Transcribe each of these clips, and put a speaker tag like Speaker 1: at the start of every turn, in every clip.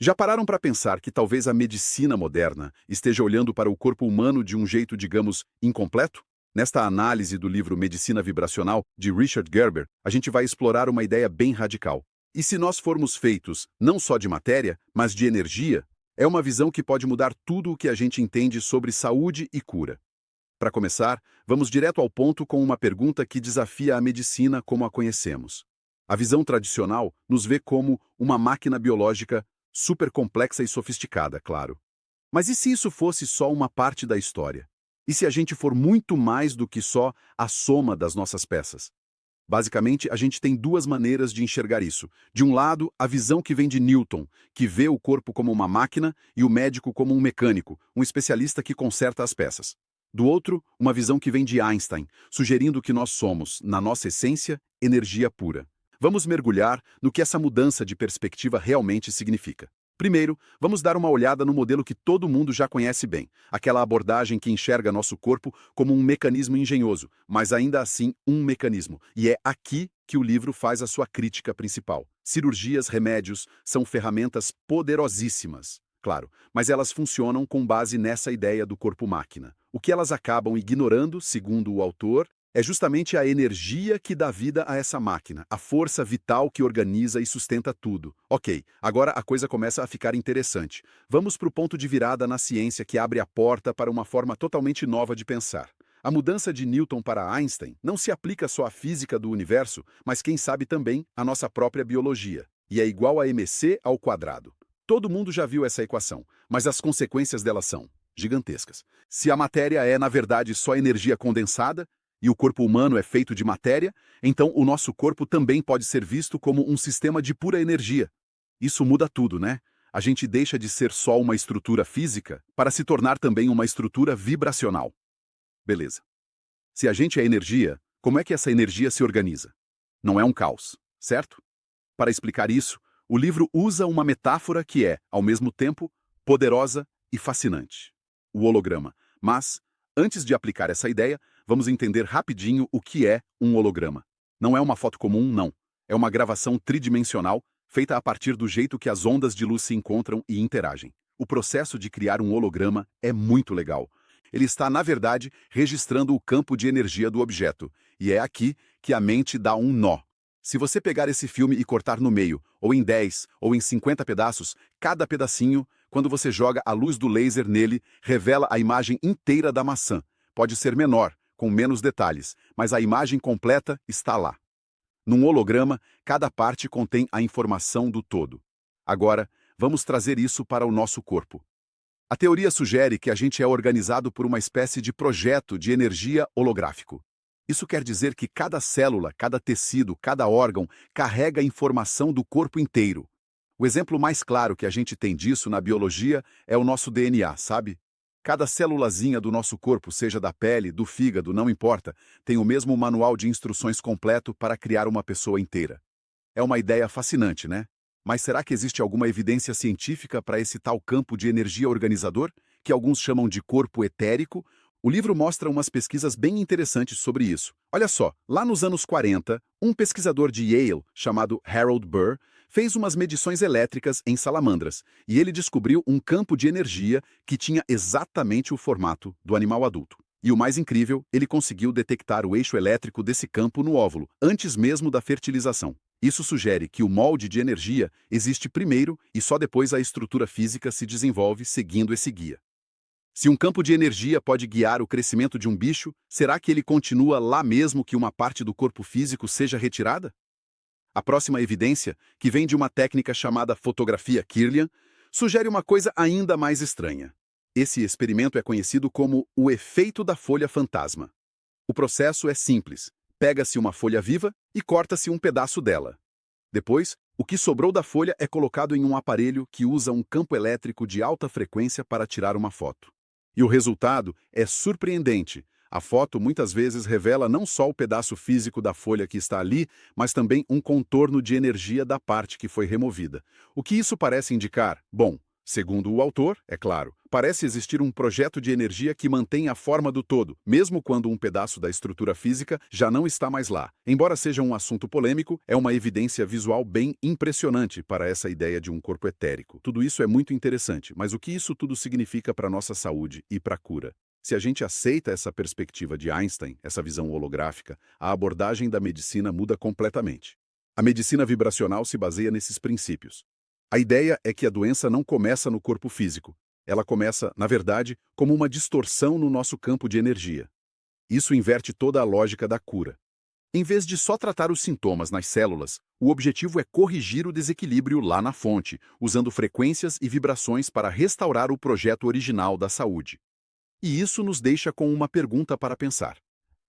Speaker 1: Já pararam para pensar que talvez a medicina moderna esteja olhando para o corpo humano de um jeito, digamos, incompleto? Nesta análise do livro Medicina Vibracional, de Richard Gerber, a gente vai explorar uma ideia bem radical. E se nós formos feitos não só de matéria, mas de energia, é uma visão que pode mudar tudo o que a gente entende sobre saúde e cura. Para começar, vamos direto ao ponto com uma pergunta que desafia a medicina como a conhecemos. A visão tradicional nos vê como uma máquina biológica super complexa e sofisticada, claro. Mas e se isso fosse só uma parte da história? E se a gente for muito mais do que só a soma das nossas peças? Basicamente, a gente tem duas maneiras de enxergar isso. De um lado, a visão que vem de Newton, que vê o corpo como uma máquina e o médico como um mecânico, um especialista que conserta as peças. Do outro, uma visão que vem de Einstein, sugerindo que nós somos, na nossa essência, energia pura. Vamos mergulhar no que essa mudança de perspectiva realmente significa. Primeiro, vamos dar uma olhada no modelo que todo mundo já conhece bem, aquela abordagem que enxerga nosso corpo como um mecanismo engenhoso, mas ainda assim um mecanismo. E é aqui que o livro faz a sua crítica principal. Cirurgias, remédios, são ferramentas poderosíssimas, claro, mas elas funcionam com base nessa ideia do corpo-máquina. O que elas acabam ignorando, segundo o autor, é justamente a energia que dá vida a essa máquina, a força vital que organiza e sustenta tudo. Ok, agora a coisa começa a ficar interessante. Vamos para o ponto de virada na ciência que abre a porta para uma forma totalmente nova de pensar. A mudança de Newton para Einstein não se aplica só à física do universo, mas quem sabe também à nossa própria biologia. E é igual a mc ao quadrado. Todo mundo já viu essa equação, mas as consequências dela são gigantescas. Se a matéria é, na verdade, só energia condensada, e o corpo humano é feito de matéria, então o nosso corpo também pode ser visto como um sistema de pura energia. Isso muda tudo, né? A gente deixa de ser só uma estrutura física para se tornar também uma estrutura vibracional. Beleza. Se a gente é energia, como é que essa energia se organiza? Não é um caos, certo? Para explicar isso, o livro usa uma metáfora que é, ao mesmo tempo, poderosa e fascinante: o holograma. Mas, antes de aplicar essa ideia, vamos entender rapidinho o que é um holograma. Não é uma foto comum, não. É uma gravação tridimensional feita a partir do jeito que as ondas de luz se encontram e interagem. O processo de criar um holograma é muito legal. Ele está, na verdade, registrando o campo de energia do objeto. E é aqui que a mente dá um nó. Se você pegar esse filme e cortar no meio, ou em 10, ou em 50 pedaços, cada pedacinho, quando você joga a luz do laser nele, revela a imagem inteira da maçã. Pode ser menor, com menos detalhes, mas a imagem completa está lá. Num holograma, cada parte contém a informação do todo. Agora, vamos trazer isso para o nosso corpo. A teoria sugere que a gente é organizado por uma espécie de projeto de energia holográfico. Isso quer dizer que cada célula, cada tecido, cada órgão carrega informação do corpo inteiro. O exemplo mais claro que a gente tem disso na biologia é o nosso DNA, sabe? Cada célulazinha do nosso corpo, seja da pele, do fígado, não importa, tem o mesmo manual de instruções completo para criar uma pessoa inteira. É uma ideia fascinante, né? Mas será que existe alguma evidência científica para esse tal campo de energia organizador, que alguns chamam de corpo etérico? O livro mostra umas pesquisas bem interessantes sobre isso. Olha só, lá nos anos 40, um pesquisador de Yale, chamado Harold Burr, fez umas medições elétricas em salamandras, e ele descobriu um campo de energia que tinha exatamente o formato do animal adulto. E o mais incrível, ele conseguiu detectar o eixo elétrico desse campo no óvulo, antes mesmo da fertilização. Isso sugere que o molde de energia existe primeiro e só depois a estrutura física se desenvolve seguindo esse guia. Se um campo de energia pode guiar o crescimento de um bicho, será que ele continua lá mesmo que uma parte do corpo físico seja retirada? A próxima evidência, que vem de uma técnica chamada fotografia Kirlian, sugere uma coisa ainda mais estranha. Esse experimento é conhecido como o efeito da folha fantasma. O processo é simples. Pega-se uma folha viva e corta-se um pedaço dela. Depois, o que sobrou da folha é colocado em um aparelho que usa um campo elétrico de alta frequência para tirar uma foto. E o resultado é surpreendente. A foto muitas vezes revela não só o pedaço físico da folha que está ali, mas também um contorno de energia da parte que foi removida. O que isso parece indicar? Bom, segundo o autor, é claro, Parece existir um projeto de energia que mantém a forma do todo, mesmo quando um pedaço da estrutura física já não está mais lá. Embora seja um assunto polêmico, é uma evidência visual bem impressionante para essa ideia de um corpo etérico. Tudo isso é muito interessante, mas o que isso tudo significa para a nossa saúde e para a cura? Se a gente aceita essa perspectiva de Einstein, essa visão holográfica, a abordagem da medicina muda completamente. A medicina vibracional se baseia nesses princípios. A ideia é que a doença não começa no corpo físico. Ela começa, na verdade, como uma distorção no nosso campo de energia. Isso inverte toda a lógica da cura. Em vez de só tratar os sintomas nas células, o objetivo é corrigir o desequilíbrio lá na fonte, usando frequências e vibrações para restaurar o projeto original da saúde. E isso nos deixa com uma pergunta para pensar.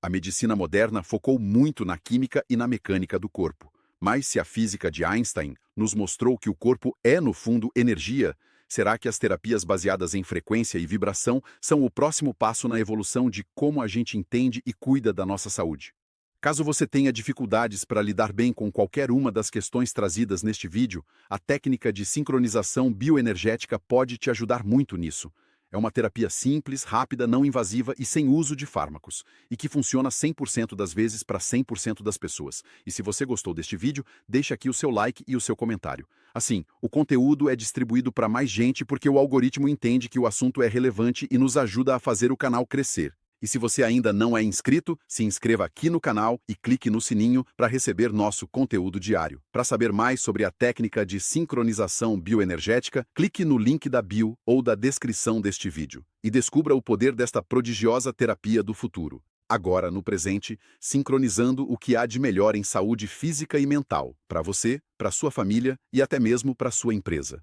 Speaker 1: A medicina moderna focou muito na química e na mecânica do corpo. Mas se a física de Einstein nos mostrou que o corpo é, no fundo, energia, será que as terapias baseadas em frequência e vibração são o próximo passo na evolução de como a gente entende e cuida da nossa saúde? Caso você tenha dificuldades para lidar bem com qualquer uma das questões trazidas neste vídeo, a técnica de sincronização bioenergética pode te ajudar muito nisso. É uma terapia simples, rápida, não invasiva e sem uso de fármacos, e que funciona 100% das vezes para 100% das pessoas. E se você gostou deste vídeo, deixe aqui o seu like e o seu comentário. Assim, o conteúdo é distribuído para mais gente porque o algoritmo entende que o assunto é relevante e nos ajuda a fazer o canal crescer. E se você ainda não é inscrito, se inscreva aqui no canal e clique no sininho para receber nosso conteúdo diário. Para saber mais sobre a técnica de sincronização bioenergética, clique no link da bio ou da descrição deste vídeo e descubra o poder desta prodigiosa terapia do futuro. Agora, no presente, sincronizando o que há de melhor em saúde física e mental, para você, para sua família e até mesmo para sua empresa.